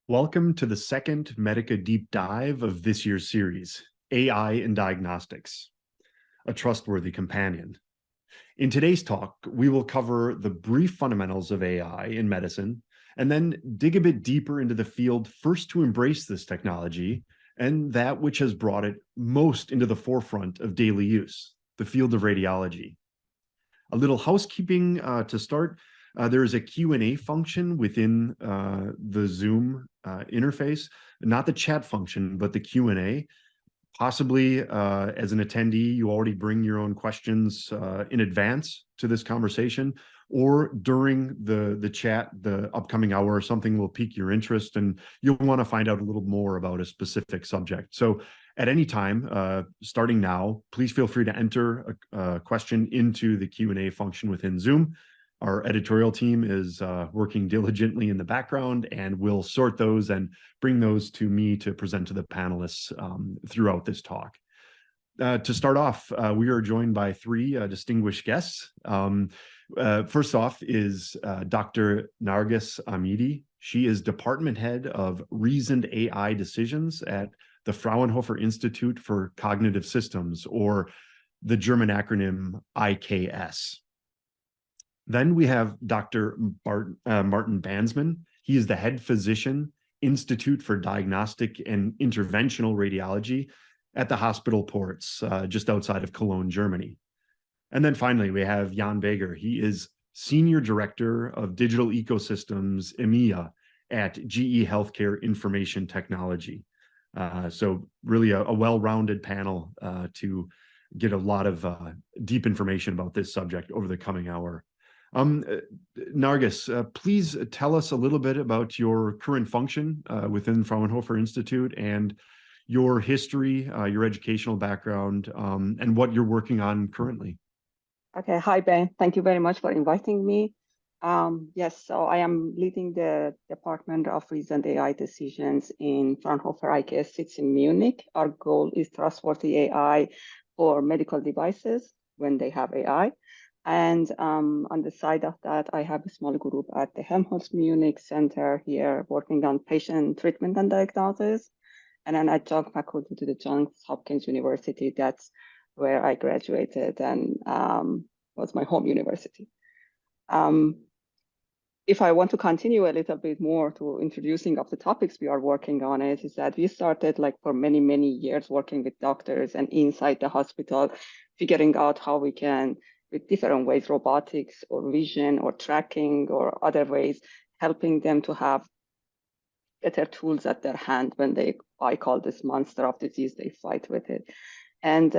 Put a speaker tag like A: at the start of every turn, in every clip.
A: Welcome to the second MEDICA Deep Dive of this year's series, AI in Diagnostics, a trustworthy companion. In today's talk, we will cover the brief fundamentals of AI in medicine, and then dig a bit deeper into the field first to embrace this technology, and that which has brought it most into the forefront of daily use, the field of radiology. A little housekeeping to start. There is a Q&A function within the Zoom interface, not the chat function, but the Q&A. Possibly as an attendee, you already bring your own questions in advance to this conversation, or during the chat, the upcoming hour, something will pique your interest and you'll want to find out a little more about a specific subject. So at any time, starting now, please feel free to enter a question into the Q&A function within Zoom. Our editorial team is working diligently in the background, and we'll sort those and bring those to me to present to the panelists throughout this talk. To start off, we are joined by three distinguished guests. First off is Dr. Nargis Amidi. She is Department Head of Reasoned AI Decisions at the Fraunhofer Institute for Cognitive Systems, or the German acronym IKS. Then we have Dr. Martin Bandsman. He is the head physician, Institute for Diagnostic and Interventional Radiology at the Hospital Ports, just outside of Cologne, Germany. And then finally, we have Jan Beger. He is Senior Director of Digital Ecosystems, EMEA, at GE Healthcare Information Technology. So really a well-rounded panel to get a lot of deep information about this subject over the coming hour. Nargis, please tell us a little bit about your current function within Fraunhofer Institute and your history, your educational background, and what you're working on currently.
B: Okay, hi Ben, thank you very much for inviting me. Yes, so I am leading the Department of Reasoned AI Decisions in Fraunhofer IKS, sits in Munich. Our goal is trustworthy AI for medical devices when they have AI. And on the side of that, I have a small group at the Helmholtz Munich Center here working on patient treatment and diagnosis. And then adjunct faculty to the Johns Hopkins University. That's where I graduated and was my home university. If I want to continue a little bit more to introducing of the topics we are working on, is that we started like for many, many years working with doctors and inside the hospital, figuring out how we can, with different ways, robotics or vision or tracking or other ways, helping them to have better tools at their hand when I call this monster of disease, they fight with it. And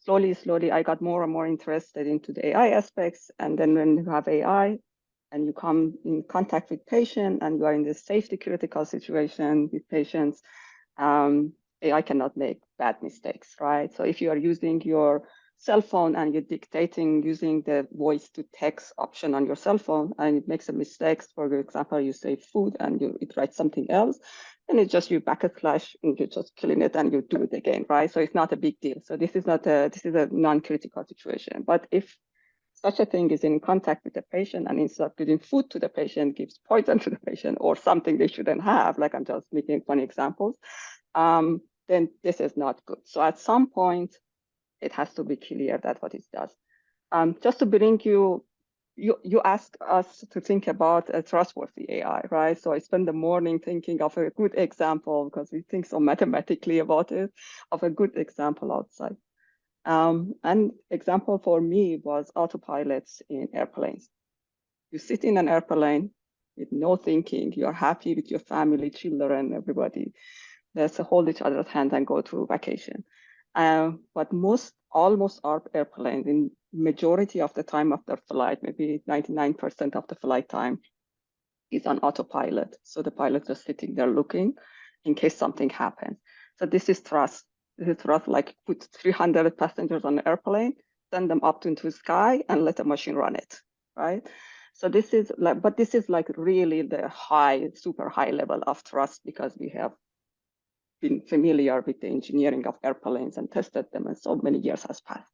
B: slowly, I got more and more interested into the AI aspects. And then when you have AI and you come in contact with patient and you are in this safety critical situation with patients, AI cannot make bad mistakes, right? So if you are using your cell phone and you're dictating using the voice to text option on your cell phone and it makes a mistake, for example, you say food and it writes something else, and it's just you backslash and you're just killing it and you do it again, right? So it's not a big deal. So this is a non-critical situation. But if such a thing is in contact with the patient and instead of giving food to the patient, gives poison to the patient or something they shouldn't have, like I'm just making funny examples, then this is not good. So at some point, it has to be clear that what it does. Just to bring you asked us to think about a trustworthy AI, right? So I spend the morning thinking of a good example because we think so mathematically about it, of a good example outside. An example for me was autopilots in airplanes. You sit in an airplane with no thinking, you're happy with your family, children, everybody. Let's hold each other's hand and go to vacation. But almost our airplanes, in majority of the time of their flight, maybe 99% of the flight time, is on autopilot. So the pilot just sitting there looking in case something happens. So this is trust. This is trust, like put 300 passengers on an airplane, send them up into the sky and let the machine run it, right? So this is like, but this is like really the super high level of trust because we have been familiar with the engineering of airplanes and tested them, and so many years has passed.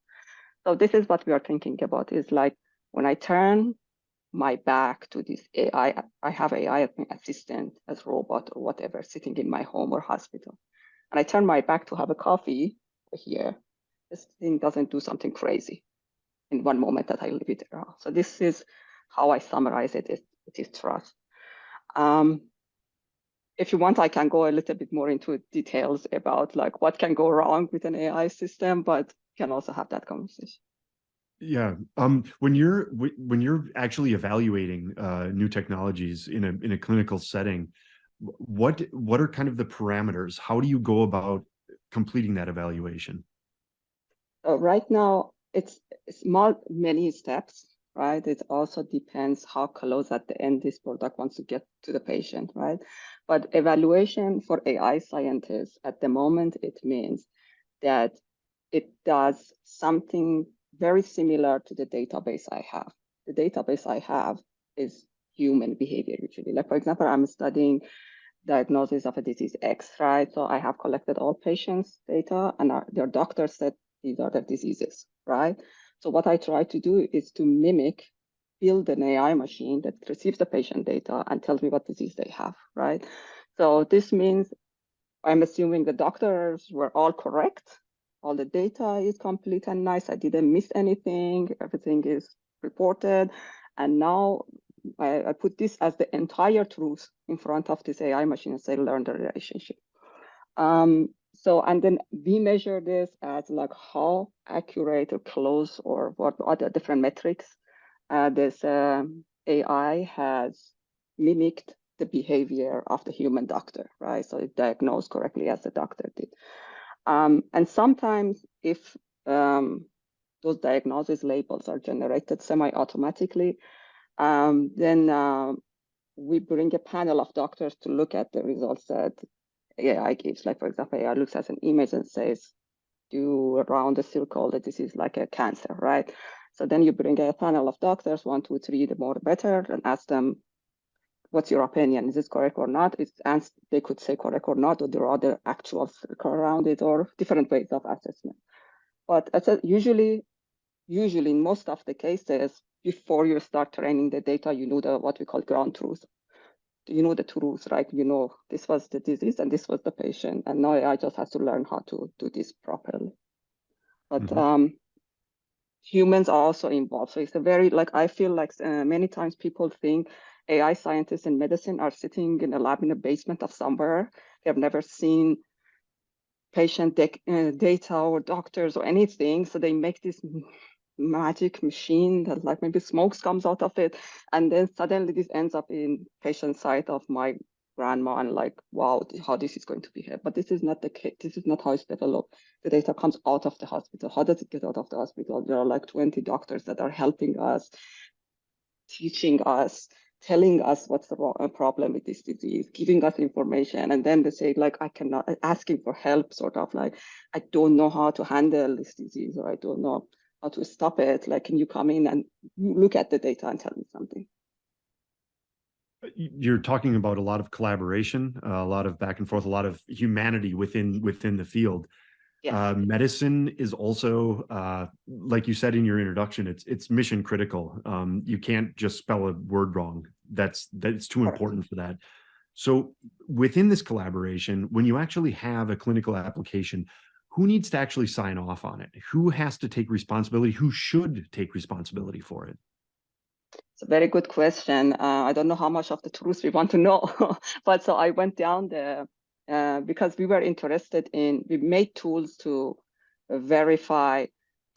B: So this is what we are thinking about, is like when I turn my back to this AI, I have AI assistant as robot or whatever sitting in my home or hospital, and I turn my back to have a coffee here, this thing doesn't do something crazy in one moment that I leave it around. So this is how I summarize it. It is trust. If you want, I can go a little bit more into details about like what can go wrong with an AI system, but can also have that conversation.
A: Yeah. When you're actually evaluating new technologies in a clinical setting, what are kind of the parameters? How do you go about completing that evaluation?
B: Right now, it's many steps, right? It also depends how close at the end this product wants to get to the patient, right? But evaluation for AI scientists at the moment, it means that it does something very similar to the database I have. The database I have is human behavior usually. Like, for example, I'm studying diagnosis of a disease X, right? So I have collected all patients' data and their doctor said these are the diseases, right? So what I try to do is to build an AI machine that receives the patient data and tells me what disease they have, right? So this means I'm assuming the doctors were all correct. All the data is complete and nice. I didn't miss anything. Everything is reported. And now I put this as the entire truth in front of this AI machine and say, learn the relationship. And then we measure this as like how accurate or close or what other different metrics this AI has mimicked the behavior of the human doctor, right? So it diagnosed correctly as the doctor did. And sometimes if those diagnosis labels are generated semi-automatically, then we bring a panel of doctors to look at the results that AI gives. Like, for example, AI looks at an image and says, do around the circle that this is like a cancer, right? So then you bring a panel of doctors, 1, 2, 3, the more the better, and ask them, what's your opinion? Is this correct or not? They could say correct or not, or there are other actual circle around it, or different ways of assessment. But as I said, usually in most of the cases, before you start training the data, you know what we call ground truth. You know the truth, right? You know this was the disease and this was the patient, and now AI just has to learn how to do this properly. But humans are also involved. So it's a very, like, I feel like many times people think AI scientists in medicine are sitting in a lab in a basement of somewhere. They have never seen patient data or doctors or anything. So they make this magic machine that like maybe smoke comes out of it. And then suddenly this ends up in patient side of my grandma and like, wow, how this is going to behave. But this is not the case. This is not how it's developed. The data comes out of the hospital. How does it get out of the hospital? There are like 20 doctors that are helping us, teaching us, telling us what's the problem with this disease, giving us information. And then they say, like, I cannot, asking for help, sort of like, I don't know how to handle this disease, or I don't know how to stop it. Like, can you come in and look at the data and tell me something?
A: You're talking about a lot of collaboration, a lot of back and forth, a lot of humanity within the field.
B: Yes.
A: Medicine is also, like you said in your introduction, it's mission critical. You can't just spell a word wrong. That's too
B: Correct.
A: important for that. So within this collaboration, when you actually have a clinical application, who needs to actually sign off on it? Who has to take responsibility? Who should take responsibility for it?
B: It's a very good question. I don't know how much of the truth we want to know, but so I went down there because we were interested we made tools to verify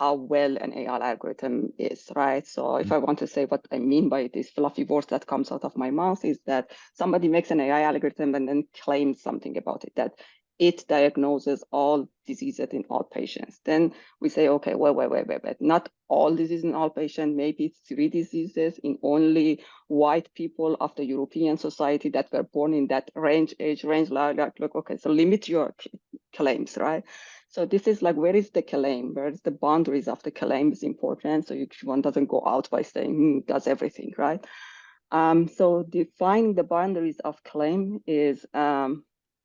B: how well an AI algorithm is, right? So if I want to say what I mean by this fluffy words that comes out of my mouth is that somebody makes an AI algorithm and then claims something about it, that it diagnoses all diseases in all patients. Then we say, okay, wait. Not all diseases in all patients, maybe 3 diseases in only white people of the European society that were born in that age range. Like, look, okay, so limit your claims, right? So this is like, where is the claim? Where is the boundaries of the claim is important. So one doesn't go out by saying does everything, right? So defining the boundaries of claim is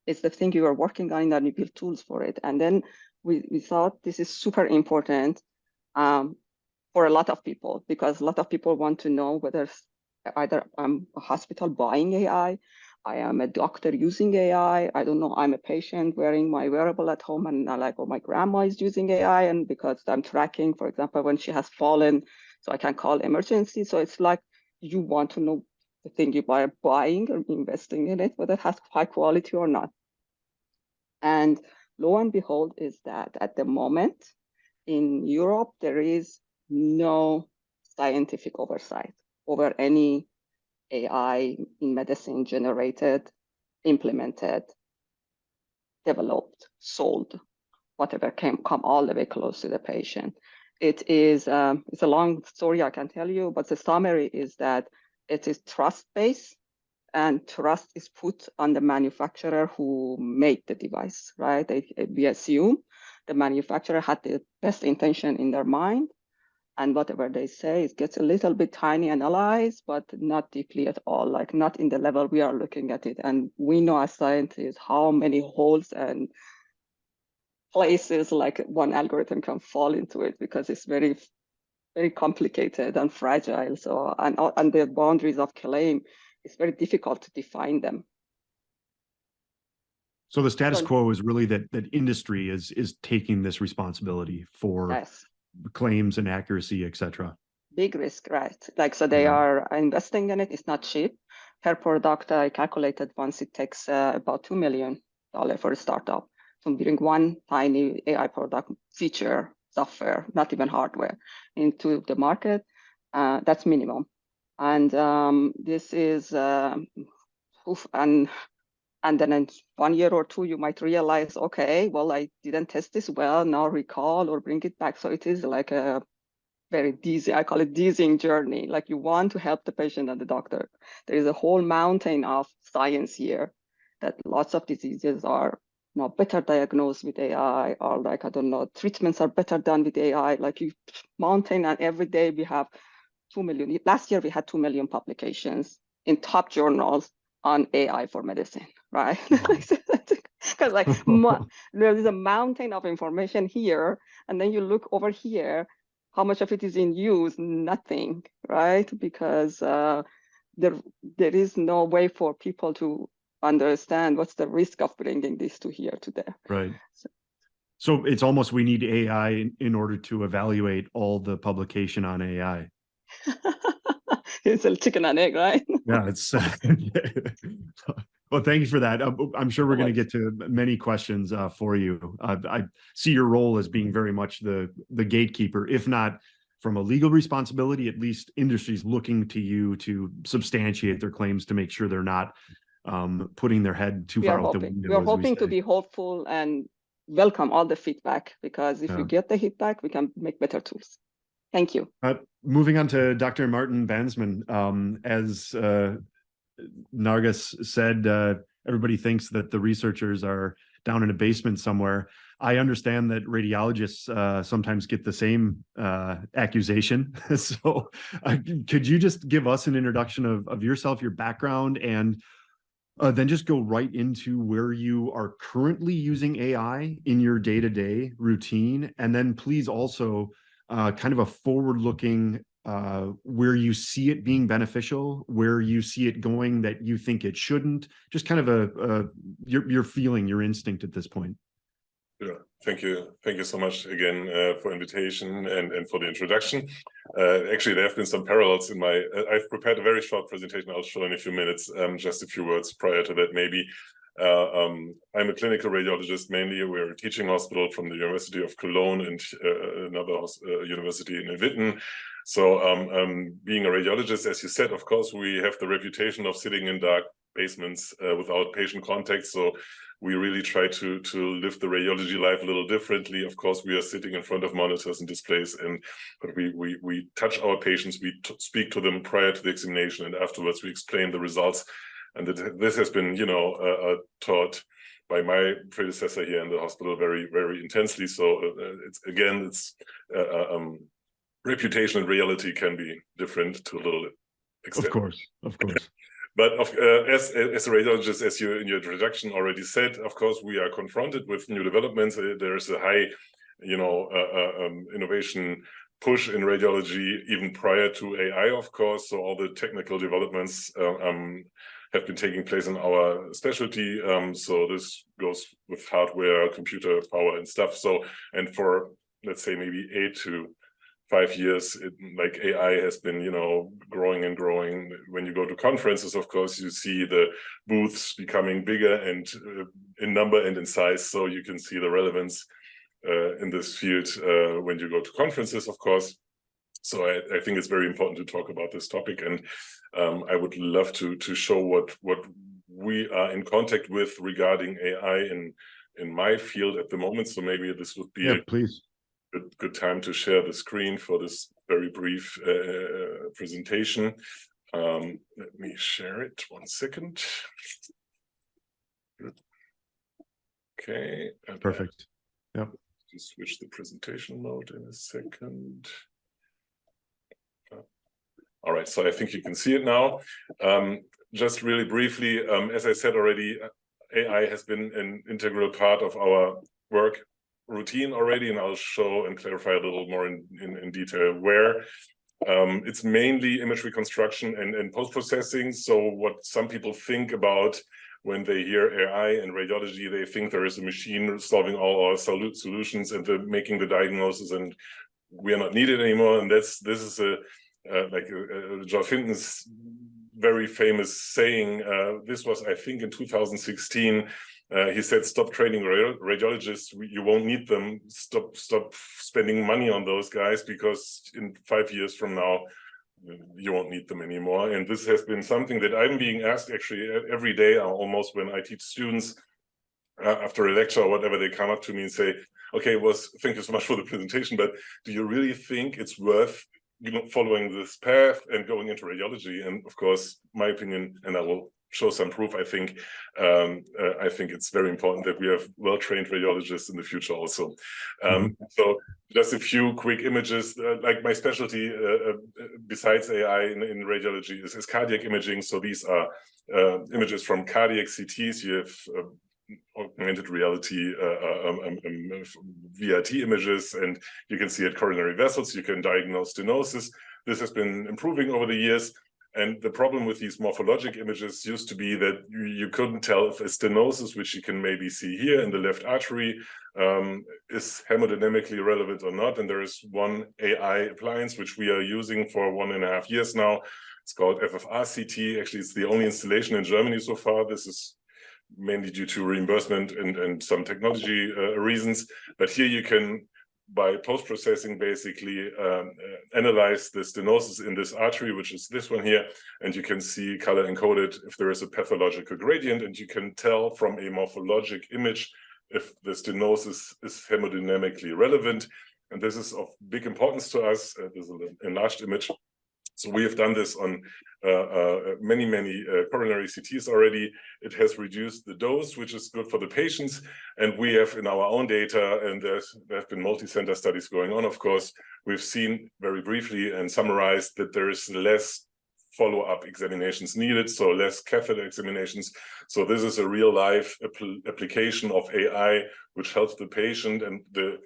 B: it's the thing you are working on, and you build tools for it. And then we thought this is super important for a lot of people, because a lot of people want to know whether either I'm a hospital buying AI, I am a doctor using AI, I don't know, I'm a patient wearing my wearable at home and like, oh, my grandma is using AI, and because I'm tracking, for example, when she has fallen, so I can call emergency. So it's like you want to know the thing you are buying or investing in it, whether it has high quality or not. And lo and behold is that at the moment in Europe, there is no scientific oversight over any AI in medicine generated, implemented, developed, sold, whatever come all the way close to the patient. It is it's a long story I can tell you, but the summary is that it is trust-based, and trust is put on the manufacturer who made the device, right? We assume the manufacturer had the best intention in their mind, and whatever they say, it gets a little bit tiny analyzed, but not deeply at all, like not in the level we are looking at it. And we know as scientists how many holes and places like one algorithm can fall into it, because it's very, very complicated and fragile. So, and the boundaries of claim, it's very difficult to define them.
A: So the status quo is really that industry is taking this responsibility for
B: yes,
A: claims and accuracy, et cetera.
B: big risk, right? Like, so they are investing in it. It's not cheap. Per product, I calculated once, it takes about $2 million for a startup to bring one tiny AI product feature, software, not even hardware, into the market. That's minimum. And this is, and then in 1 year or two, you might realize, okay, well, I didn't test this well, now recall or bring it back. So it is like a very dizzy, I call it dizzying journey. Like, you want to help the patient and the doctor. There is a whole mountain of science here that lots of diseases are better diagnosed with AI, or like, I don't know, treatments are better done with AI. Like, you mountain, and every day we have 2 million. Last year we had 2 million publications in top journals on AI for medicine, right? Because like there is a mountain of information here, and then you look over here, how much of it is in use? Nothing, right? Because there is no way for people to understand what's the risk of bringing this to here to there.
A: Right. So it's almost, we need AI in order to evaluate all the publication on AI.
B: It's a chicken and egg, right?
A: Yeah, it's well, thank you for that. I'm sure we're going to get to many questions for you. I see your role as being very much the gatekeeper, if not from a legal responsibility, at least industry's looking to you to substantiate their claims to make sure they're not putting their head too far out the window.
B: We are hoping to be hopeful and welcome all the feedback, because if we get the feedback, we can make better tools. Thank you.
A: Moving on to Dr. Martin Bansman, as Nargis said, everybody thinks that the researchers are down in a basement somewhere. I understand that radiologists sometimes get the same accusation. So could you just give us an introduction of yourself, your background, and then just go right into where you are currently using AI in your day-to-day routine? And then please also kind of a forward-looking where you see it being beneficial, where you see it going that you think it shouldn't, just kind of your feeling, your instinct at this point.
C: Sure. Thank you so much again for invitation and for the introduction. Actually, there have been some parallels in my, I've prepared a very short presentation I'll show in a few minutes, just a few words prior to that maybe. I'm a clinical radiologist mainly. We're a teaching hospital from the University of Cologne and another university in Witten. So being a radiologist, as you said, of course, we have the reputation of sitting in dark basements without patient contact. So we really try to live the radiology life a little differently. Of course, we are sitting in front of monitors and displays, but we touch our patients, we speak to them prior to the examination, and afterwards we explain the results. And this has been, taught by my predecessor here in the hospital very, very intensely. So it's reputation and reality can be different to a little extent.
A: Of course.
C: But as a radiologist, as you in your introduction already said, of course, we are confronted with new developments. There's a high, innovation push in radiology even prior to AI, of course. So all the technical developments have been taking place in our specialty. So this goes with hardware, computer power and stuff. So, and for, let's say, maybe 8 to 5 years, like AI has been, growing and growing. When you go to conferences, of course, you see the booths becoming bigger and in number and in size. So you can see the relevance in this field when you go to conferences, of course. So I think it's very important to talk about this topic, and I would love to show what we are in contact with regarding AI in my field at the moment. So maybe this would be
A: please.
C: Good time to share the screen for this very brief presentation. Let me share it 1 second. Okay.
A: Perfect. Yeah.
C: To switch the presentation mode in a second. All right, so I think you can see it now. Just really briefly, as I said already, AI has been an integral part of our work routine already, and I'll show and clarify a little more in detail where. It's mainly image reconstruction and post-processing. So what some people think about when they hear AI and radiology, they think there is a machine solving all our solutions and making the diagnosis, and we are not needed anymore. And this is like John Finton's very famous saying. This was, I think, in 2016. He said, "Stop training radiologists. You won't need them. Stop spending money on those guys, because in 5 years from now, you won't need them anymore." And this has been something that I'm being asked actually every day, almost, when I teach students after a lecture or whatever. They come up to me and say, "Okay, thank you so much for the presentation, but do you really think it's worth following this path and going into radiology?" And of course, my opinion, and I will show some proof, I think it's very important that we have well-trained radiologists in the future also. So just a few quick images. Like my specialty, besides AI in radiology, is cardiac imaging. So these are images from cardiac CTs. You have augmented reality VRT images, and you can see at coronary vessels. You can diagnose stenosis. This has been improving over the years. And the problem with these morphologic images used to be that you couldn't tell if a stenosis, which you can maybe see here in the left artery, is hemodynamically relevant or not. And there is one AI appliance which we are using for 1.5 years now. It's called FFR-CT. Actually, it's the only installation in Germany so far. This is mainly due to reimbursement and some technology reasons. But here you can, by post-processing, basically analyze the stenosis in this artery, which is this one here, and you can see color encoded if there is a pathological gradient, and you can tell from a morphologic image if the stenosis is hemodynamically relevant. And this is of big importance to us. This is an enlarged image. So we have done this on many coronary CTs already. It has reduced the dose, which is good for the patients. And we have in our own data, and there have been multi-center studies going on, of course, we've seen very briefly and summarized that there is less follow-up examinations needed, so less catheter examinations. So this is a real-life application of AI, which helps the patient, and the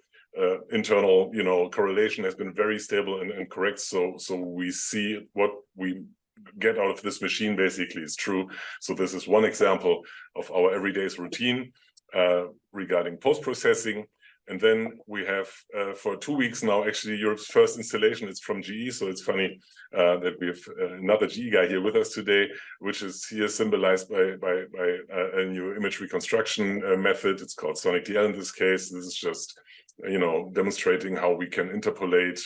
C: internal, correlation has been very stable and correct. So we see what we get out of this machine basically is true. So this is one example of our everyday's routine regarding post-processing. And then we have for 2 weeks now, actually, Europe's first installation is from GE. So it's funny that we have another GE guy here with us today, which is here symbolized by a new image reconstruction method. It's called Sonic DL in this case. This is just demonstrating how we can interpolate,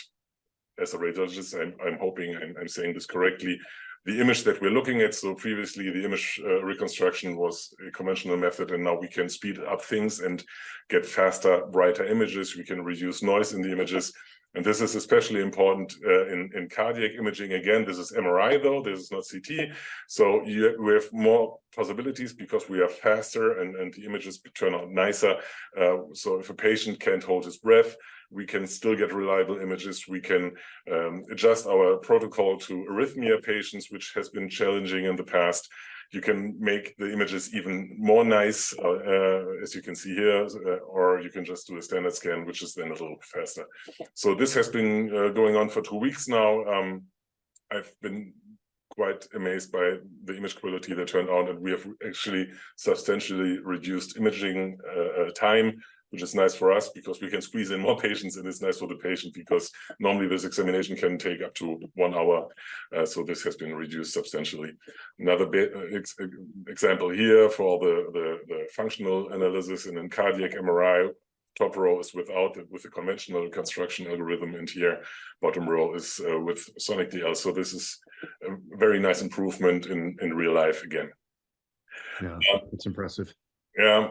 C: as a radiologist, I'm hoping I'm saying this correctly, the image that we're looking at. So previously the image reconstruction was a conventional method, and now we can speed up things and get faster, brighter images. We can reduce noise in the images. And this is especially important in cardiac imaging. Again, this is MRI though, this is not CT. So we have more possibilities because we are faster and the images turn out nicer. So if a patient can't hold his breath, we can still get reliable images. We can adjust our protocol to arrhythmia patients, which has been challenging in the past. You can make the images even more nice, as you can see here, or you can just do a standard scan, which is then a little faster. So this has been going on for 2 weeks now. I've been quite amazed by the image quality that turned out, and we have actually substantially reduced imaging time, which is nice for us because we can squeeze in more patients, and it's nice for the patient because normally this examination can take up to 1 hour. So this has been reduced substantially. Another example here for the functional analysis in cardiac MRI. Top row is with the conventional construction algorithm, and here bottom row is with Sonic DL. So this is a very nice improvement in real life again.
A: Yeah, it's impressive.
C: Yeah.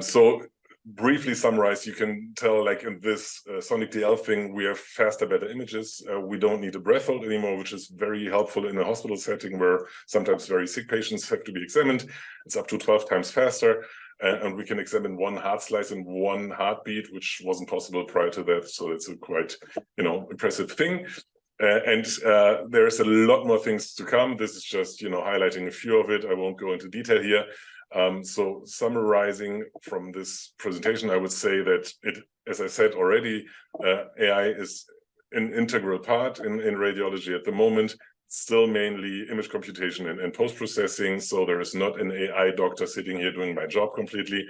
C: So briefly summarized, you can tell, like in this Sonic DL thing, we have faster, better images. We don't need a breath hold anymore, which is very helpful in a hospital setting where sometimes very sick patients have to be examined. It's up to 12 times faster. And we can examine 1 heart slice in 1 heartbeat, which wasn't possible prior to that. So it's a quite, impressive thing. And there's a lot more things to come. This is just, highlighting a few of it. I won't go into detail here. So summarizing from this presentation, I would say that as I said already, AI is an integral part in radiology at the moment. Still mainly image computation and post-processing. So there is not an AI doctor sitting here doing my job completely.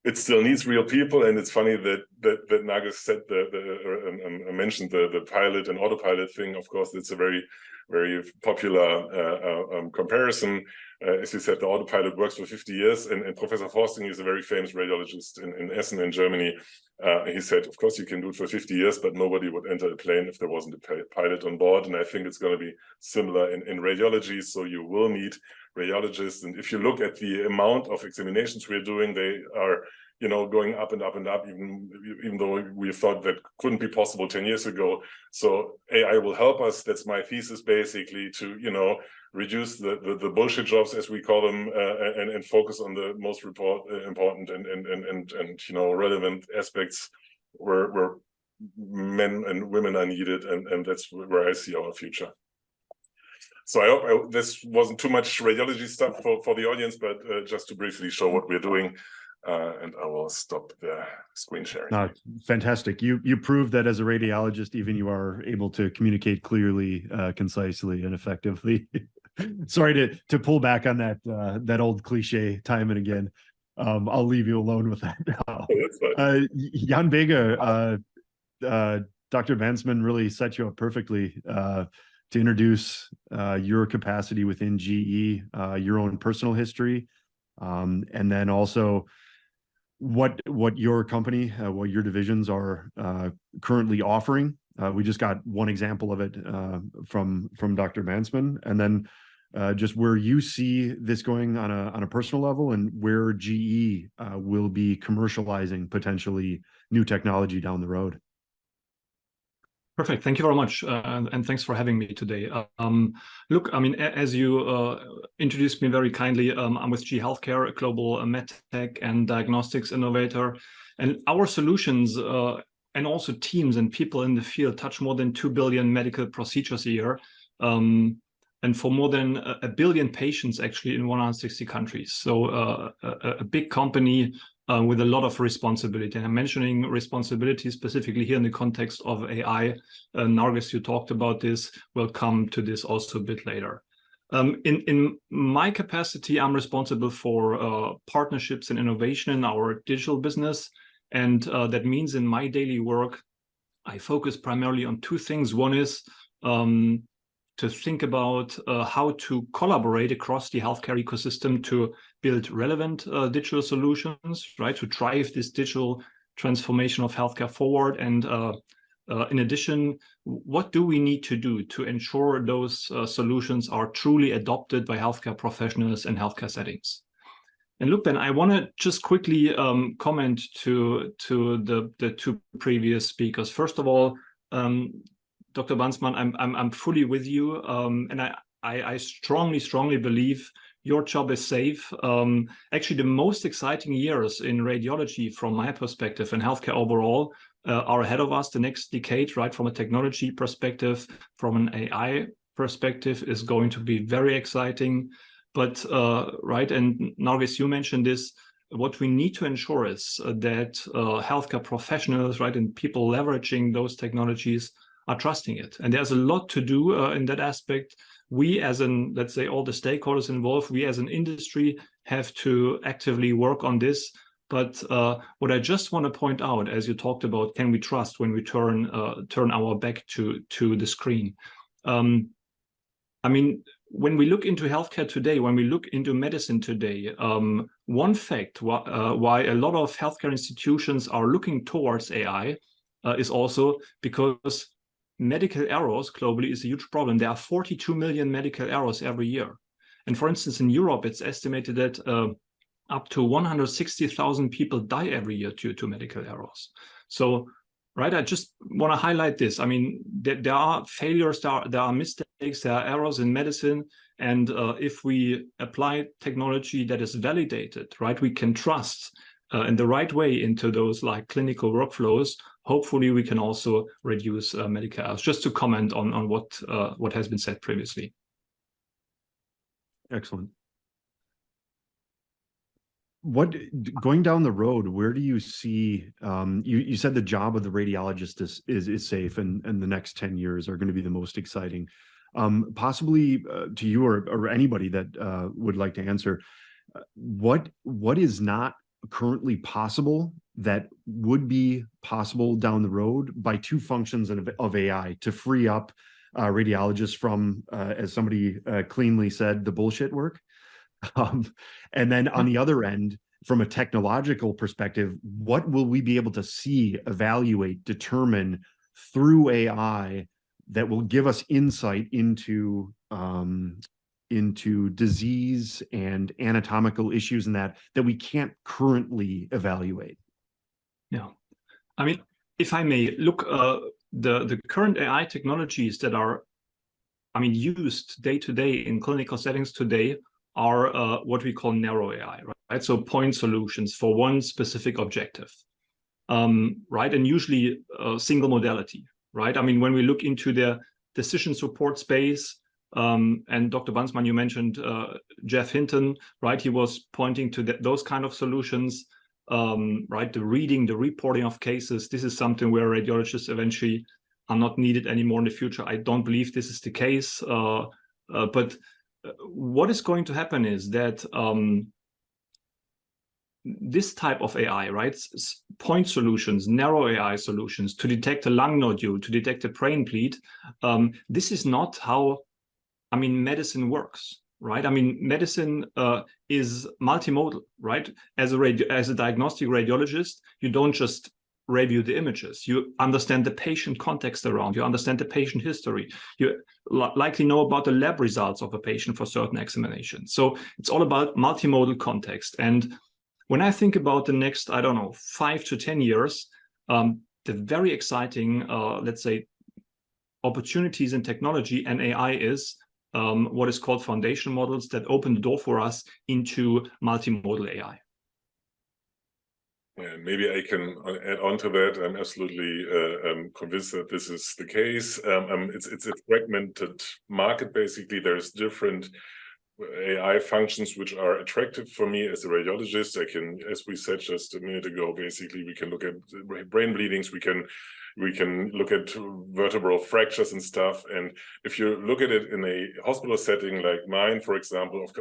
C: It still needs real people, and it's funny that Nagus said mentioned the pilot and autopilot thing. Of course, it's a very, very popular comparison. As you said, the autopilot works for 50 years, and Professor Forsting is a very famous radiologist in Essen in Germany. He said, of course, you can do it for 50 years, but nobody would enter a plane if there wasn't a pilot on board. And I think it's going to be similar in radiology. So you will need radiologists. And if you look at the amount of examinations we're doing, they are, going up and up and up, even though we thought that couldn't be possible 10 years ago. So AI will help us. That's my thesis, basically, to, reduce the bullshit jobs, as we call them, and focus on the most important and relevant aspects where men and women are needed, and that's where I see our future. So I hope this wasn't too much radiology stuff for the audience, but just to briefly show what we're doing, and I will stop the screen sharing.
A: Fantastic. You proved that as a radiologist, even you are able to communicate clearly, concisely, and effectively. Sorry to pull back on that old cliche time and again. I'll leave you alone with that now.
C: Oh,
A: Jan Bega, Dr. Vansman really set you up perfectly to introduce your capacity within GE, your own personal history, and then also what your company, what your divisions are currently offering. We just got one example of it from Dr. Vansman, and then just where you see this going on a personal level, and where GE will be commercializing potentially new technology down the road.
D: Perfect. Thank you very much, and thanks for having me today. Look, I mean, as you introduced me very kindly, I'm with GE Healthcare, a global medtech and diagnostics innovator, and our solutions and also teams and people in the field touch more than 2 billion medical procedures a year, and for more than 1 billion patients actually in 160 countries. So a big company with a lot of responsibility. And I'm mentioning responsibility specifically here in the context of AI. Nargis, you talked about this. We'll come to this also a bit later. In my capacity, I'm responsible for partnerships and innovation in our digital business. And that means in my daily work, I focus primarily on 2 things. One is to think about how to collaborate across the healthcare ecosystem to build relevant digital solutions, right? To drive this digital transformation of healthcare forward. And in addition, what do we need to do to ensure those solutions are truly adopted by healthcare professionals and healthcare settings? And look, Ben, I want to just quickly comment to the two previous speakers. First of all, Dr. Bansman, I'm fully with you, and I strongly believe your job is safe. Actually, the most exciting years in radiology, from my perspective, and healthcare overall, are ahead of us. The next decade, right, from a technology perspective, from an AI perspective, is going to be very exciting. But right, and Nargis, you mentioned this. What we need to ensure is that healthcare professionals, right, and people leveraging those technologies are trusting it. And there's a lot to do in that aspect. We, as in, let's say, all the stakeholders involved, we as an industry have to actively work on this. But what I just want to point out, as you talked about, can we trust when we turn our back to the screen? I mean, when we look into healthcare today, when we look into medicine today, one fact why a lot of healthcare institutions are looking towards AI is also because medical errors globally is a huge problem. There are 42 million medical errors every year. And for instance, in Europe, it's estimated that up to 160,000 people die every year due to medical errors. So, right, I just want to highlight this. I mean, there are failures, there are mistakes, there are errors in medicine. And if we apply technology that is validated, right, we can trust in the right way into those like clinical workflows, hopefully we can also reduce medical errors. Just to comment on what has been said previously.
A: Excellent. Going down the road, where do you see, you said the job of the radiologist is safe, and the next 10 years are going to be the most exciting. Possibly to you or anybody that would like to answer, what is not currently possible that would be possible down the road by two functions of AI to free up radiologists from, as somebody cleanly said, the bullshit work? And then on the other end, from a technological perspective, what will we be able to see, evaluate, determine through AI that will give us insight into disease and anatomical issues and that we can't currently evaluate?
D: Yeah, I mean, if I may, look, the current AI technologies that are, I mean, used day to day in clinical settings today are what we call narrow AI, right? So point solutions for one specific objective, right? And usually single modality, right? I mean, when we look into the decision support space, and Dr. Bansman, you mentioned Jeff Hinton, right? He was pointing to those kind of solutions, right? The reading, the reporting of cases. This is something where radiologists eventually are not needed anymore in the future. I don't believe this is the case, but what is going to happen is that this type of AI, right, point solutions, narrow AI solutions to detect a lung nodule, to detect a brain bleed, this is not how, I mean, medicine works, right? I mean, medicine is multimodal, right? As a diagnostic radiologist, you don't just review the images. You understand the patient context around, you understand the patient history. You likely know about the lab results of a patient for certain examinations. So it's all about multimodal context. And when I think about the next, I don't know, 5 to 10 years, the very exciting, let's say, opportunities in technology and AI is what is called foundation models that open the door for us into multimodal AI.
C: Yeah, maybe I can add on to that. I'm absolutely convinced that this is the case. It's a fragmented market, basically. There's different AI functions which are attractive for me as a radiologist. I can, as we said just a minute ago, basically we can look at brain bleedings, we can look at vertebral fractures and stuff. And if you look at it in a hospital setting like mine, for example,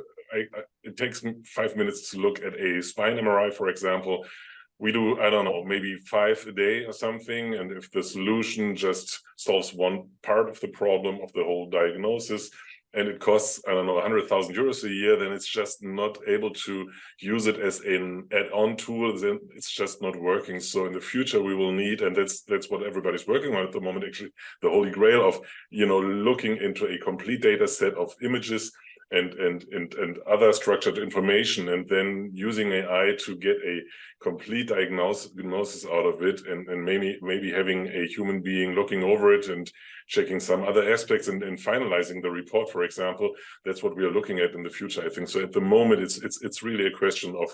C: it takes 5 minutes to look at a spine MRI, for example. We do, I don't know, maybe 5 a day or something. And if the solution just solves one part of the problem of the whole diagnosis, and it costs, I don't know, 100,000 euros a year, then it's just not able to use it as an add-on tool. Then it's just not working. So in the future, we will need, and that's what everybody's working on at the moment, actually, the holy grail of, looking into a complete data set of images and other structured information, and then using AI to get a complete diagnosis out of it, and maybe having a human being looking over it and checking some other aspects and finalizing the report, for example. That's what we are looking at in the future, I think. So at the moment, it's really a question of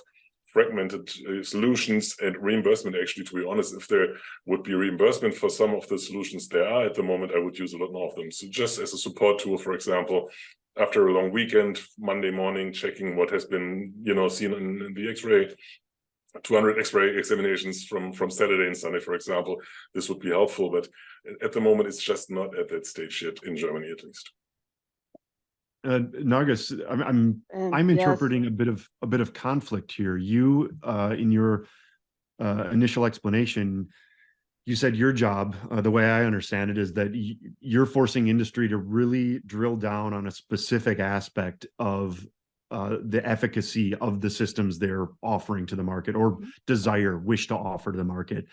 C: fragmented solutions and reimbursement. Actually, to be honest, if there would be reimbursement for some of the solutions there are at the moment, I would use a lot more of them. So just as a support tool, for example, after a long weekend, Monday morning, checking what has been, seen in the X-ray, 200 X-ray examinations from Saturday and Sunday, for example, this would be helpful. But at the moment, it's just not at that stage yet, in Germany at least.
A: Nargis, I'm interpreting yes, a bit of conflict here. You, in your initial explanation, you said your job, the way I understand it, is that you're forcing industry to really drill down on a specific aspect of the efficacy of the systems they're offering to the market, or wish to offer to the market.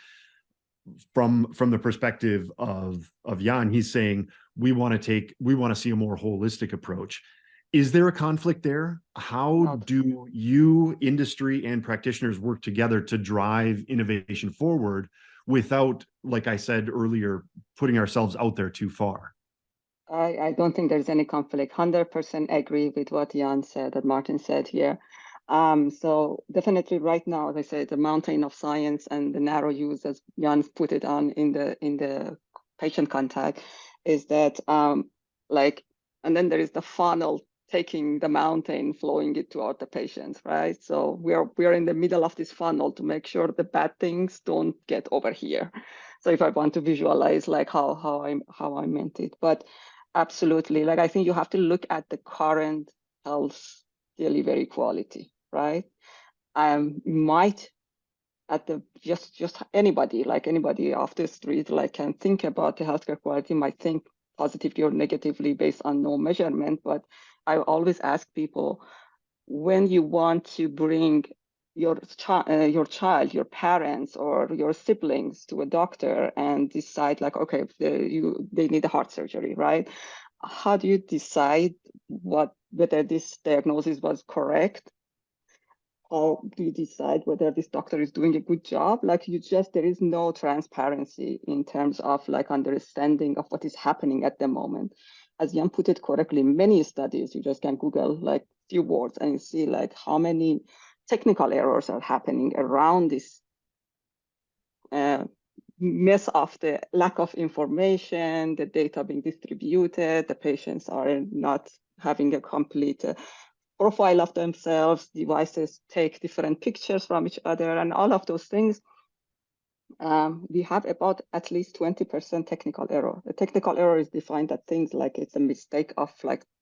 A: From the perspective of Jan, he's saying we want to see a more holistic approach. Is there a conflict there? How do you, industry and practitioners, work together to drive innovation forward without, like I said earlier, putting ourselves out there too far?
B: I don't think there's any conflict. 100% agree with what Jan said, that Martin said here. So definitely right now, as I said, the mountain of science and the narrow use, as Jan put it on in the patient contact, is that and then there is the funnel taking the mountain, flowing it toward the patients, right? So we are in the middle of this funnel to make sure the bad things don't get over here. So if I want to visualize how I meant it, but absolutely, I think you have to look at the current health delivery quality, right? Might at the just anybody off the street can think about the healthcare quality, might think positively or negatively based on no measurement. But I always ask people, when you want to bring your child, your parents, or your siblings to a doctor and decide okay, they need a heart surgery, right? How do you decide whether this diagnosis was correct? How do you decide whether this doctor is doing a good job? There is no transparency in terms of understanding of what is happening at the moment. As Jan put it correctly, many studies, you just can Google few words and you see how many technical errors are happening around this mess of the lack of information, the data being distributed, the patients are not having a complete profile of themselves, devices take different pictures from each other, and all of those things. We have about at least 20% technical error. The technical error is defined as things like it's a mistake of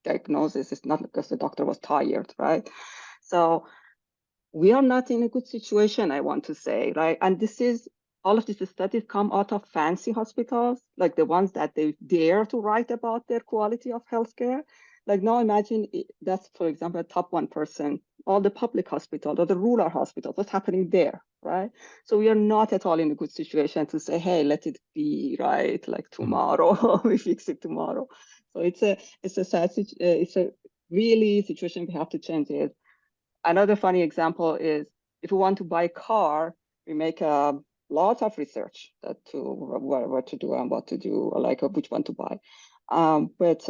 B: diagnosis. It's not because the doctor was tired, right? So we are not in a good situation, I want to say, right? And all of these studies come out of fancy hospitals, like the ones that they dare to write about their quality of healthcare. Now imagine that's, for example, a top 1%, all the public hospitals or the rural hospitals, what's happening there, right? So we are not at all in a good situation to say, hey, let it be, right? Tomorrow, we fix it tomorrow. So it's a sad situation. It's a really situation we have to change it. Another funny example is if we want to buy a car, we make a lot of research what to do and what to do, which one to buy. But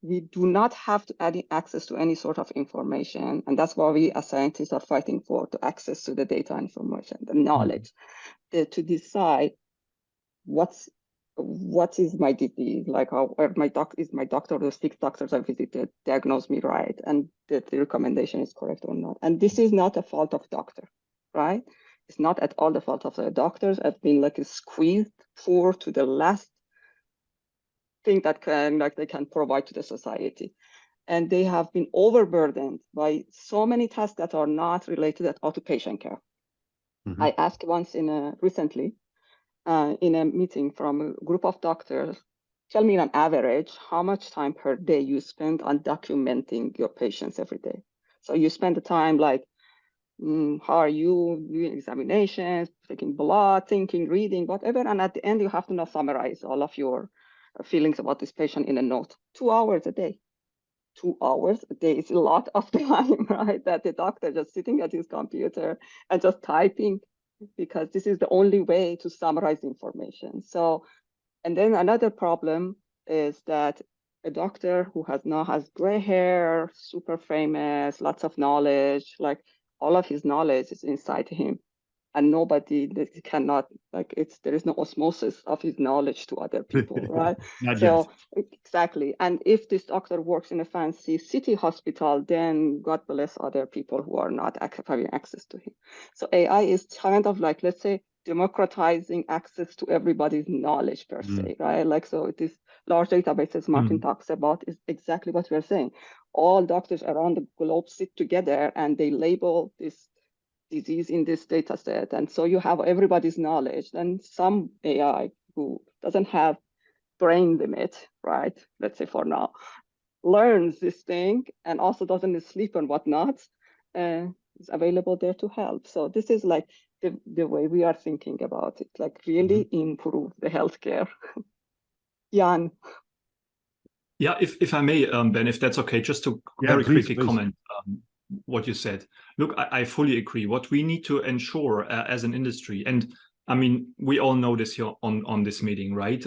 B: we do not have access to any sort of information. And that's why we as scientists are fighting for the access to the data information, the knowledge, to decide what is my disease, is my doctor, the 6 doctors I visited diagnosed me right, and that the recommendation is correct or not. And this is not a fault of doctor, right? It's not at all the fault of the doctors. Have been squeezed for to the last thing that they can provide to the society. And they have been overburdened by so many tasks that are not related at all to patient care. I asked once recently in a meeting from a group of doctors, tell me on average, how much time per day you spend on documenting your patients every day. So you spend the time how are you doing examinations, taking blood, thinking, reading, whatever. And at the end, you have to now summarize all of your feelings about this patient in a note. 2 hours a day. 2 hours a day is a lot of time, right? That the doctor just sitting at his computer and just typing, because this is the only way to summarize information. So, and then another problem is that a doctor who has gray hair, super famous, lots of knowledge, like all of his knowledge is inside him, and nobody that cannot, like, there is no osmosis of his knowledge to other people, right?
A: Not
B: So
A: yet.
B: exactly. And if this doctor works in a fancy city hospital, then God bless other people who are not having access to him. So AI is kind of like, let's say, democratizing access to everybody's knowledge per se, right? Like, so it is large databases Martin talks about is exactly what we're saying. All doctors around the globe sit together and they label this disease in this data set. And so you have everybody's knowledge. And some AI who doesn't have brain limit, right? Let's say for now, learns this thing and also doesn't sleep and whatnot, is available there to help. So this is like the way we are thinking about it, like really improve the healthcare. Jan.
D: Yeah, if I may, Ben, if that's okay, just to very quickly comment what you said. Look, I fully agree. What we need to ensure as an industry, and I mean, we all know this here on this meeting, right?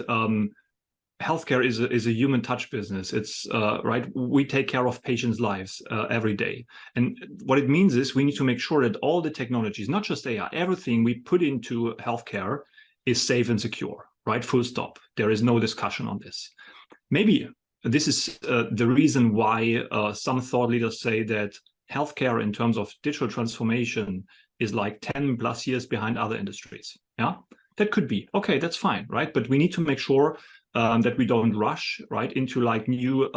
D: Healthcare is a human touch business. It's right. We take care of patients' lives every day, and what it means is we need to make sure that all the technologies, not just AI, everything we put into healthcare is safe and secure. Right, full stop. There is no discussion on this. Maybe this is the reason why some thought leaders say that healthcare in terms of digital transformation is like 10 plus years behind other industries. Yeah, that could be. Okay, that's fine, right? But we need to make sure that we don't rush, right, into like new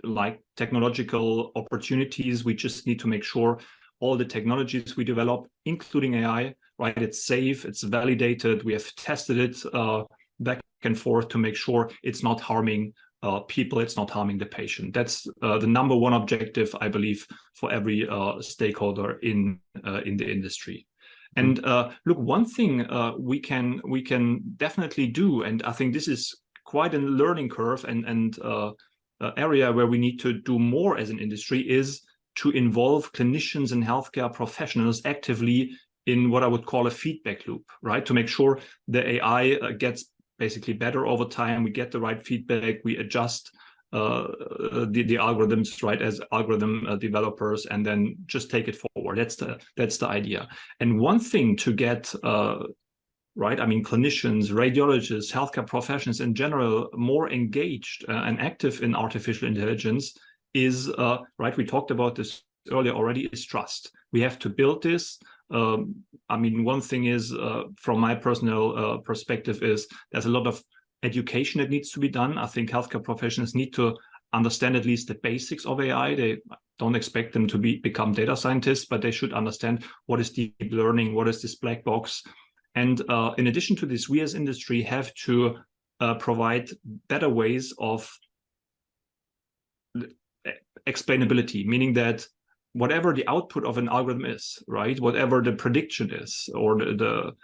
D: like technological opportunities. We just need to make sure all the technologies we develop, including AI, right, it's safe, it's validated, we have tested it back and forth to make sure it's not harming people, it's not harming the patient. That's the number one objective, I believe, for every stakeholder in the industry. And look, one thing we can definitely do, and I think this is quite a learning curve and area where we need to do more as an industry, is to involve clinicians and healthcare professionals actively in what I would call a feedback loop, right? To make sure the AI gets basically better over time, we get the right feedback, we adjust the algorithms, right, as algorithm developers, and then just take it forward. That's the idea. And one thing to get right, I mean, clinicians, radiologists, healthcare professionals in general more engaged and active in artificial intelligence is right. We talked about this earlier already. Is trust. We have to build this. I mean, one thing is, from my personal perspective, is there's a lot of education that needs to be done. I think healthcare professionals need to understand at least the basics of AI. They don't expect them to become data scientists, but they should understand what is deep learning, what is this black box. And in addition to this, we as industry have to provide better ways of explainability, meaning that whatever the output of an algorithm is, right, whatever the prediction is, or the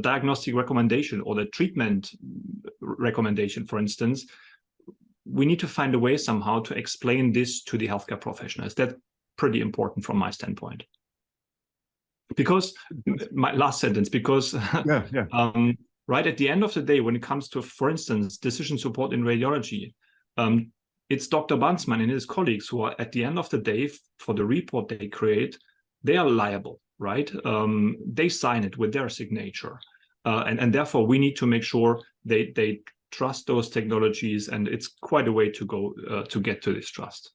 D: diagnostic recommendation or the treatment recommendation, for instance, we need to find a way somehow to explain this to the healthcare professionals. That's pretty important from my standpoint. Because my last sentence, because right at the end of the day, when it comes to, for instance, decision support in radiology, it's Dr. Bansman and his colleagues who are, at the end of the day, for the report they create, they are liable, right? They sign it with their signature. And therefore, we need to make sure they trust those technologies, and it's quite a way to go to get to this trust.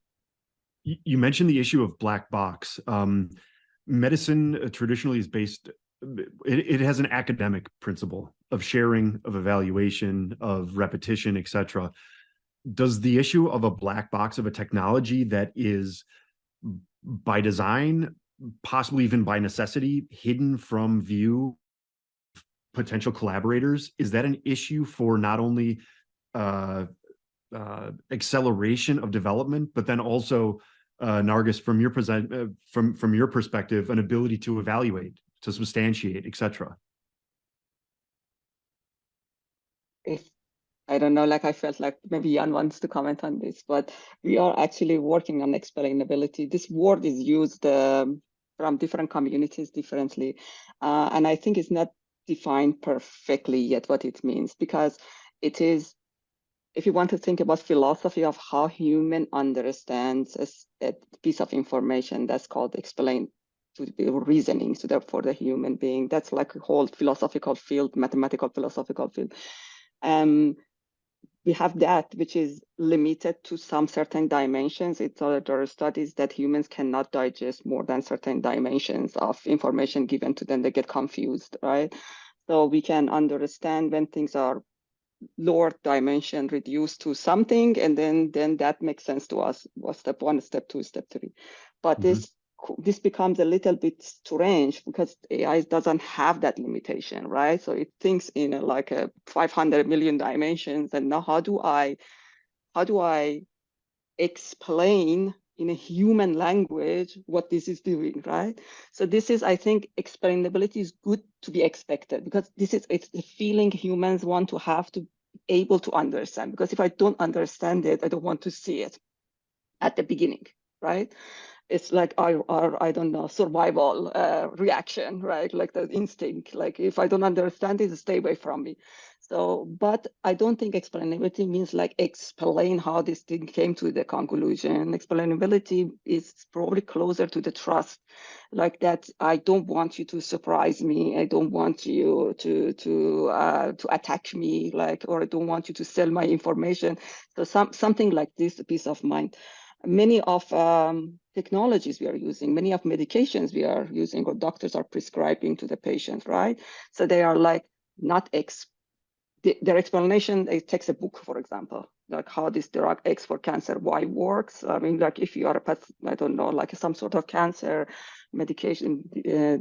A: You mentioned the issue of black box. Medicine traditionally is based, it has an academic principle of sharing, of evaluation, of repetition, etc. Does the issue of a black box of a technology that is by design, possibly even by necessity, hidden from view potential collaborators, is that an issue for not only acceleration of development, but then also Nargis, from your perspective, an ability to evaluate, to substantiate, etc.?
B: I don't know, like I felt like maybe Jan wants to comment on this, but we are actually working on explainability. This word is used from different communities differently. And I think it's not defined perfectly yet what it means, because it is, if you want to think about philosophy of how human understands a piece of information, that's called explain to the reasoning for the human being. That's like a whole philosophical field, mathematical philosophical field. We have that, which is limited to some certain dimensions. There are studies that humans cannot digest more than certain dimensions of information given to them. They get confused, right? So we can understand when things are lower dimension reduced to something, and then that makes sense to us. Was step one, step two, step three. But this becomes a little bit strange because AI doesn't have that limitation, right? So it thinks in like a 500 million dimensions, and now how do I explain in a human language what this is doing, right? So this is, I think, explainability is good to be expected, because it's the feeling humans want to have to be able to understand. Because if I don't understand it, I don't want to see it at the beginning, right? It's like our I don't know, survival reaction, right? Like the instinct. Like if I don't understand it, stay away from me. So, but I don't think explainability means like explain how this thing came to the conclusion. Explainability is probably closer to the trust, like that. I don't want you to surprise me. I don't want you to attack me, like, or I don't want you to sell my information. So something like this, peace of mind. Many of technologies we are using, many of medications we are using or doctors are prescribing to the patient, right? So they are like not their explanation, it takes a book, for example, like how this drug X for cancer Y works. I mean, like if you are I don't know, like some sort of cancer medication,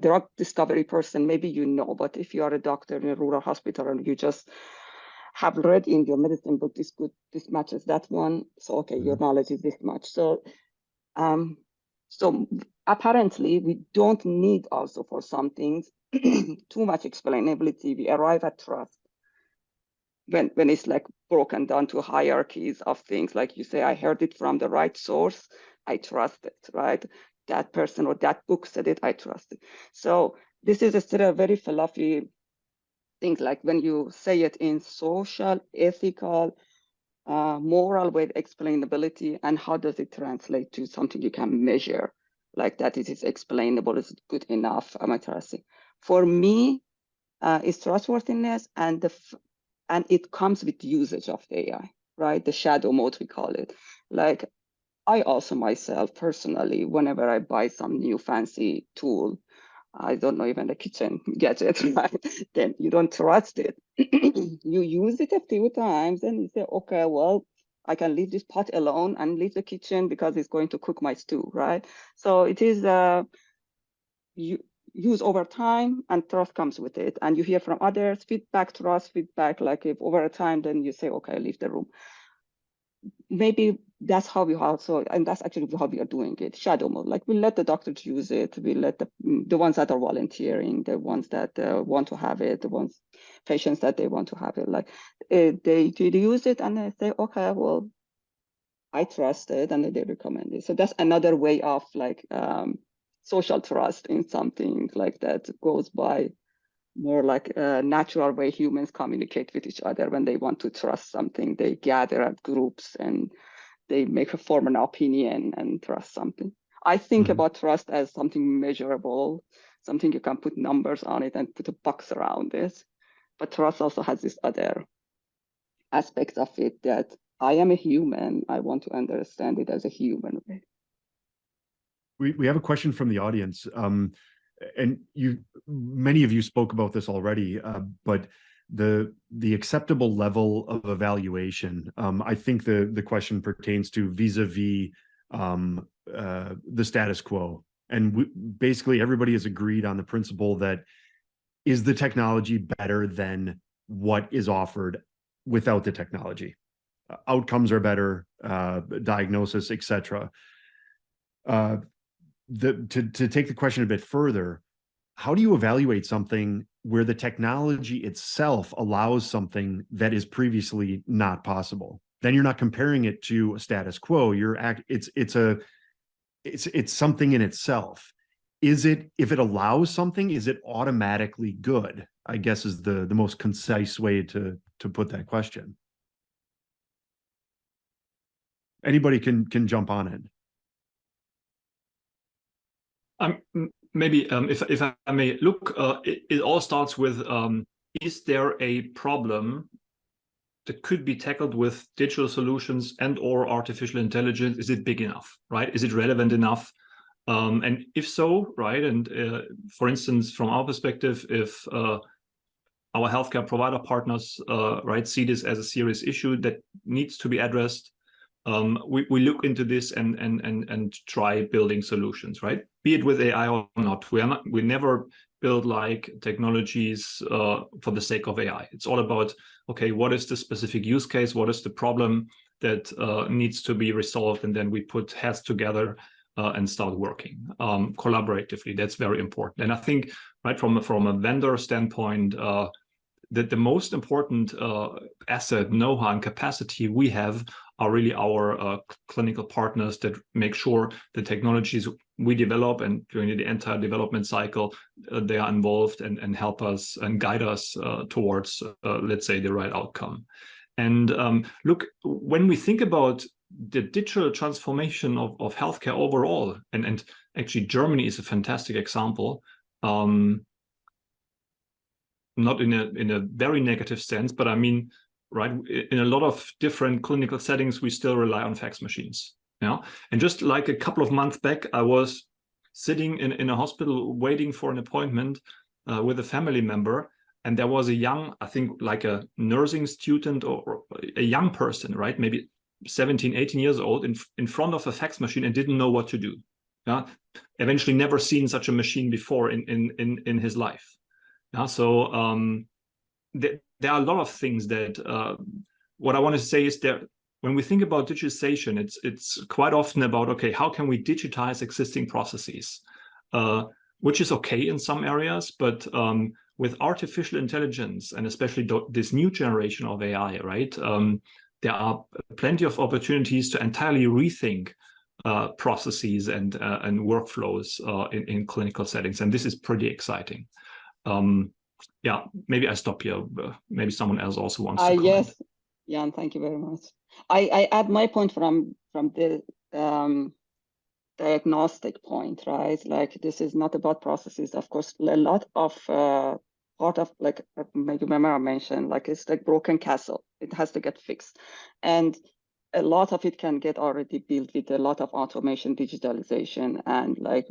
B: drug discovery person, maybe you know, but if you are a doctor in a rural hospital and you just have read in your medicine book, this matches that one. So, okay, your knowledge is this much. So, so apparently we don't need also for some things too much explainability. We arrive at trust when it's like broken down to hierarchies of things. Like you say, I heard it from the right source, I trust it, right? That person or that book said it, I trust it. So this is still a very fluffy things, like when you say it in social, ethical, moral way, explainability, and how does it translate to something you can measure, like that it is explainable, is it good enough, am I trusting? For me, it's trustworthiness, and it comes with usage of the AI, right? The shadow mode, we call it. Like I also myself personally, whenever I buy some new fancy tool, I don't know, even the kitchen gadget, right? Then you don't trust it. You use it a few times and you say, okay, well, I can leave this pot alone and leave the kitchen because it's going to cook my stew, right? So it is, you use over time and trust comes with it. And you hear from others, feedback, trust, feedback, like if over time, then you say, okay, leave the room. Maybe that's how we also, and that's actually how we are doing it, shadow mode. Like we let the doctors use it, we let the ones that are volunteering, the ones that want to have it, the ones patients that they want to have it, like they use it and they say, okay, well, I trust it, and they recommend it. So that's another way of like social trust in something like that goes by more like a natural way humans communicate with each other when they want to trust something. They gather at groups and they form an opinion and trust something. I think about trust as something measurable, something you can put numbers on it and put a box around it. But trust also has this other aspect of it, that I am a human. I want to understand it as a human.
A: We have a question from the audience. And many of you spoke about this already, but the acceptable level of evaluation, I think the question pertains to vis-a-vis the status quo. And basically everybody has agreed on the principle that is the technology better than what is offered without the technology? Outcomes are better, diagnosis, etc. To take the question a bit further, how do you evaluate something where the technology itself allows something that is previously not possible? Then you're not comparing it to a status quo. It's something in itself. Is it, if it allows something, is it automatically good? I guess is the most concise way to put that question. Anybody can jump on it.
D: Maybe if I may, look, it all starts with, is there a problem that could be tackled with digital solutions and or artificial intelligence? Is it big enough, right? Is it relevant enough? And if so, right, and for instance, from our perspective, if our healthcare provider partners, right, see this as a serious issue that needs to be addressed, we look into this and try building solutions, right? Be it with AI or not. We never build like technologies for the sake of AI. It's all about, okay, what is the specific use case? What is the problem that needs to be resolved? And then we put heads together and start working collaboratively. That's very important. And I think, right, from a vendor standpoint, that the most important asset, know-how, and capacity we have are really our clinical partners that make sure the technologies we develop and during the entire development cycle, they are involved and help us and guide us towards, let's say, the right outcome. And look, when we think about the digital transformation of healthcare overall, and actually Germany is a fantastic example, not in a very negative sense, but I mean, right, in a lot of different clinical settings, we still rely on fax machines. And just like a couple of months back, I was sitting in a hospital waiting for an appointment with a family member, and there was a young, I think like a nursing student or a young person, right, maybe 17, 18 years old, in front of a fax machine and didn't know what to do. Eventually never seen such a machine before in his life. So there are a lot of things that what I want to say is that when we think about digitization, it's quite often about, okay, how can we digitize existing processes, which is okay in some areas, but with artificial intelligence and especially this new generation of AI, right, there are plenty of opportunities to entirely rethink processes and workflows in clinical settings, and this is pretty exciting. Yeah, maybe I stop here. Maybe someone else also wants to comment.
B: Yes, Jan, thank you very much. I add my point from the diagnostic point, right? Like, this is not about processes. Of course, a lot of part of, like maybe Memara mentioned, like it's like broken castle. It has to get fixed, and a lot of it can get already built with a lot of automation, digitalization, and like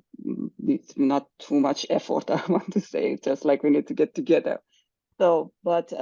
B: it's not too much effort. I want to say, just like we need to get together. So, but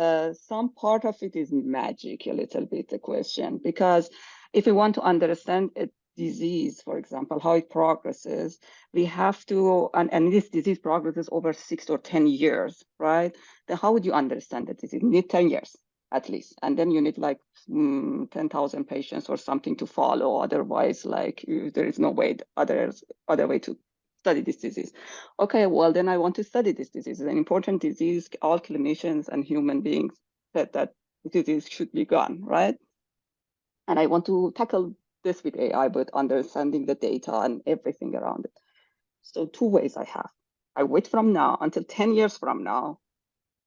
B: some part of it is magic, a little bit, the question, because if we want to understand a disease, for example, how it progresses, we have to, and this disease progresses over 6 or 10 years, right? Then how would you understand the disease? You need 10 years at least, and then you need like 10,000 patients or something to follow. Otherwise, like there is no way, other way to study this disease. Okay, well, then I want to study this disease. It's an important disease. All clinicians and human beings said that the disease should be gone, right? And I want to tackle this with AI, but understanding the data and everything around it. So 2 ways I have. I wait from now until 10 years from now,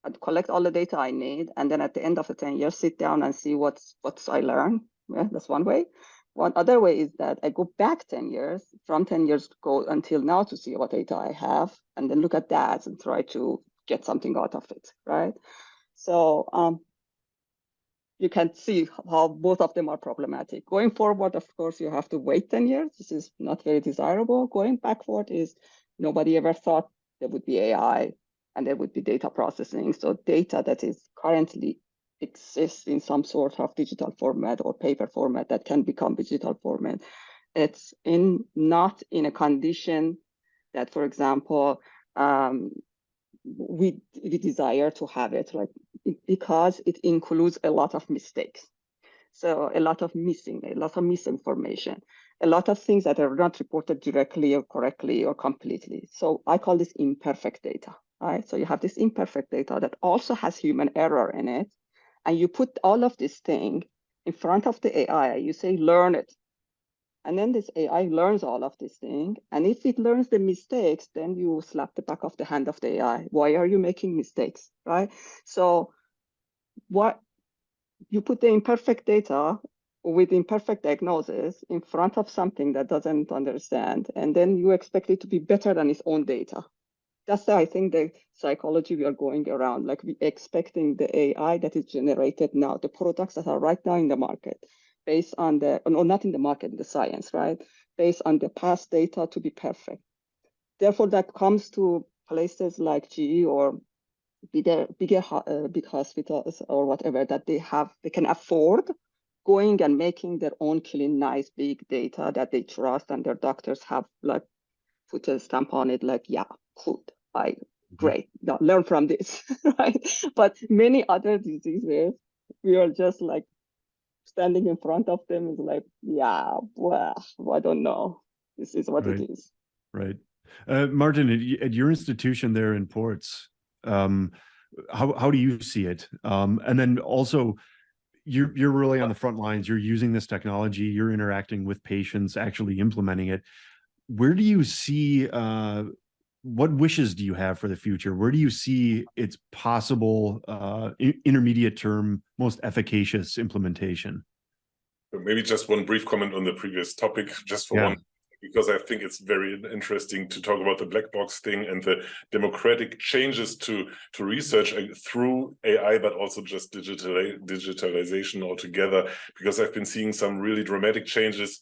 B: I'd collect all the data I need, and then at the end of the 10 years, sit down and see what's I learned. Yeah, that's one way. One other way is that I go back 10 years, from 10 years to go until now to see what data I have, and then look at that and try to get something out of it, right? So you can see how both of them are problematic. Going forward, of course, you have to wait 10 years. This is not very desirable. Going backward is nobody ever thought there would be AI and there would be data processing. So data that is currently exists in some sort of digital format or paper format that can become digital format. It's not in a condition that, for example, we desire to have it, like because it includes a lot of mistakes. So a lot of misinformation, a lot of things that are not reported directly or correctly or completely. So I call this imperfect data, right? So you have this imperfect data that also has human error in it. And you put all of this thing in front of the AI, you say, learn it. And then this AI learns all of this thing. And if it learns the mistakes, then you slap the back of the hand of the AI. Why are you making mistakes, right? So what you put the imperfect data with imperfect diagnosis in front of something that doesn't understand, and then you expect it to be better than its own data. That's, I think, the psychology we are going around, like we expecting the AI that is generated now, the products that are right now in the market, based on the, no, not in the market, in the science, right? Based on the past data to be perfect. Therefore, that comes to places like GE or big hospitals or whatever, that they can afford going and making their own clean, nice, big data that they trust, and their doctors have like put a stamp on it, like, yeah, good, great, now learn from this, right? But many other diseases, we are just like standing in front of them is like, yeah, well, I don't know. This is what it is.
A: Right. Martin, at your institution there in Ports, how do you see it? And then also, you're really on the front lines. You're using this technology. You're interacting with patients, actually implementing it. Where do you see? What wishes do you have for the future? Where do you see its possible intermediate term, most efficacious implementation?
C: Maybe just one brief comment on the previous topic, just for one, because I think it's very interesting to talk about the black box thing and the democratic changes to research through AI, but also just digitalization altogether, because I've been seeing some really dramatic changes,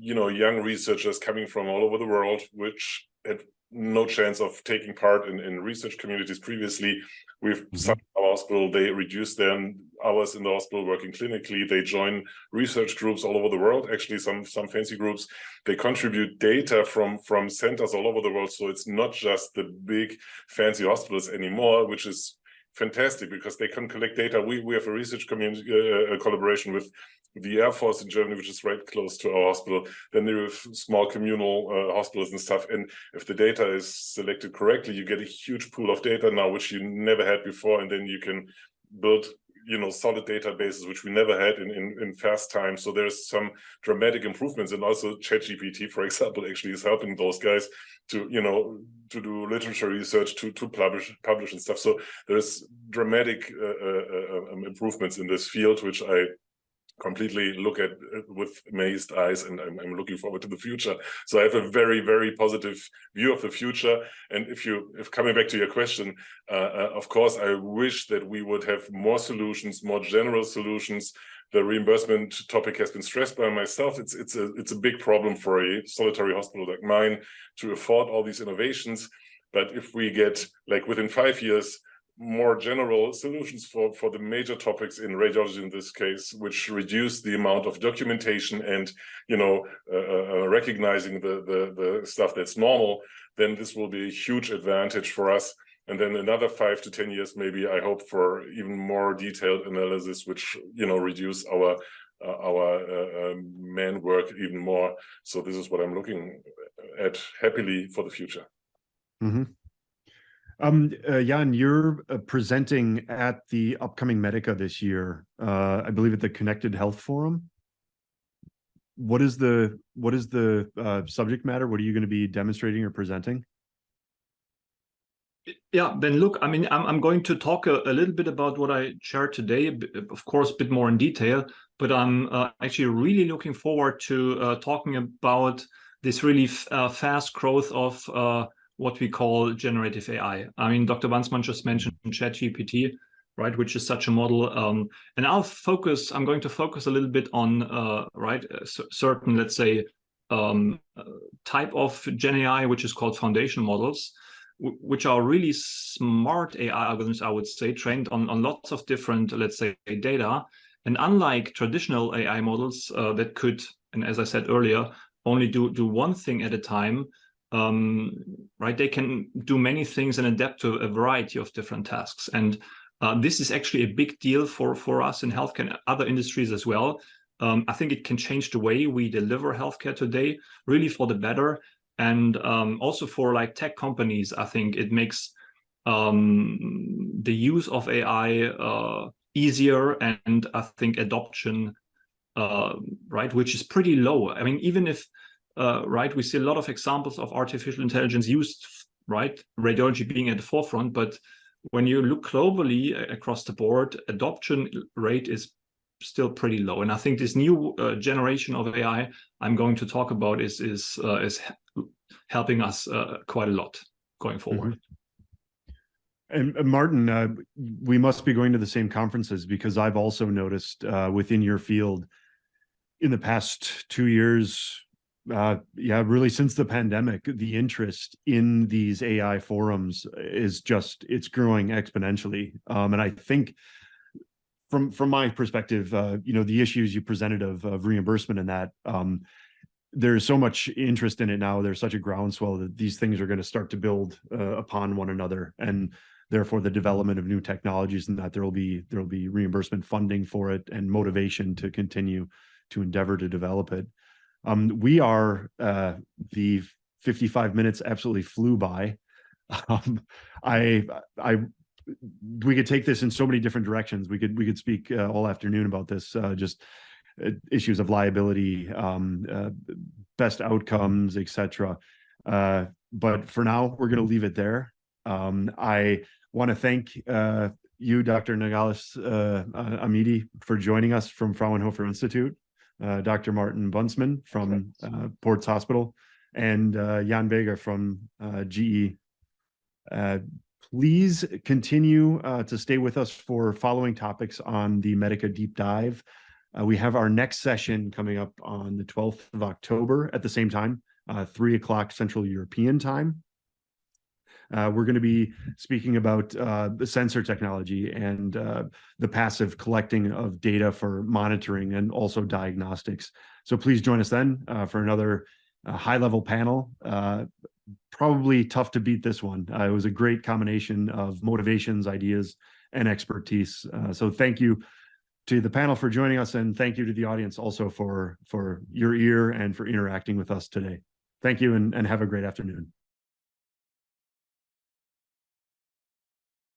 C: young researchers coming from all over the world, which had no chance of taking part in research communities previously. We've some our hospital, they reduce their hours in the hospital working clinically. They join research groups all over the world, actually some fancy groups. They contribute data from centers all over the world. So it's not just the big fancy hospitals anymore, which is fantastic because they can collect data. We have a research community collaboration with the Air Force in Germany, which is right close to our hospital. Then there are small communal hospitals and stuff. And if the data is selected correctly, you get a huge pool of data now, which you never had before. And then you can build, solid databases, which we never had in fast time. So there's some dramatic improvements. And also ChatGPT, for example, actually is helping those guys to, to do literature research, to publish and stuff. So there's dramatic improvements in this field, which I completely look at with amazed eyes, and I'm looking forward to the future. So I have a very, very positive view of the future. And if coming back to your question, of course, I wish that we would have more solutions, more general solutions. The reimbursement topic has been stressed by myself. It's a big problem for a solitary hospital like mine to afford all these innovations. But if we get, like, within 5 years, more general solutions for the major topics in radiology in this case, which reduce the amount of documentation and recognizing the stuff that's normal, then this will be a huge advantage for us. And then another 5 to 10 years, maybe, I hope for even more detailed analysis, which reduce our man work even more. So this is what I'm looking at happily for the future.
A: Mm-hmm. Jan, you're presenting at the upcoming MEDICA this year, I believe at the Connected Health Forum. What is the subject matter? What are you going to be demonstrating or presenting?
D: Yeah, Ben, look, I mean, I'm going to talk a little bit about what I shared today, of course, a bit more in detail, but I'm actually really looking forward to talking about this really fast growth of what we call generative AI. I mean, Dr. Wansman just mentioned ChatGPT, right, which is such a model. And I'm going to focus a little bit on, certain, let's say, type of Gen AI, which is called foundation models, which are really smart AI algorithms, I would say, trained on lots of different, let's say, data. And unlike traditional AI models that could, and as I said earlier, only do one thing at a time, they can do many things and adapt to a variety of different tasks. And this is actually a big deal for us in healthcare and other industries as well, I think it can change the way we deliver healthcare today, really for the better. And also for like tech companies, I think it makes the use of AI easier, and I think adoption, right, which is pretty low. I mean, even if, right, we see a lot of examples of artificial intelligence used, right, radiology being at the forefront, but when you look globally across the board, adoption rate is still pretty low. And I think this new generation of AI I'm going to talk about is helping us quite a lot going forward.
A: And Martin, we must be going to the same conferences, because I've also noticed within your field in the past 2 years, really since the pandemic, the interest in these AI forums is it's growing exponentially. And I think from my perspective, the issues you presented of reimbursement and that, there's so much interest in it now. There's such a groundswell that these things are going to start to build upon one another, and therefore the development of new technologies, and that there will be reimbursement funding for it and motivation to continue to endeavor to develop it. We are the 55 minutes absolutely flew by. We could take this in so many different directions. We could speak all afternoon about this, just issues of liability, best outcomes, etc. But for now, we're going to leave it there. I want to thank you, Dr. Nagalis Amidi, for joining us from Fraunhofer Institute, Dr. Martin Bunzman from Ports Hospital, and Jan Vega from GE. Please continue to stay with us for following topics on the MEDICA Deep Dive. We have our next session coming up on the 12th of October at the same time, 3 o'clock Central European time. We're going to be speaking about the sensor technology and the passive collecting of data for monitoring and also diagnostics. So please join us then for another high-level panel. Probably tough to beat this one. It was a great combination of motivations, ideas, and expertise. So thank you to the panel for joining us, and thank you to the audience also for your ear and for interacting with us today. Thank you, and have a great afternoon.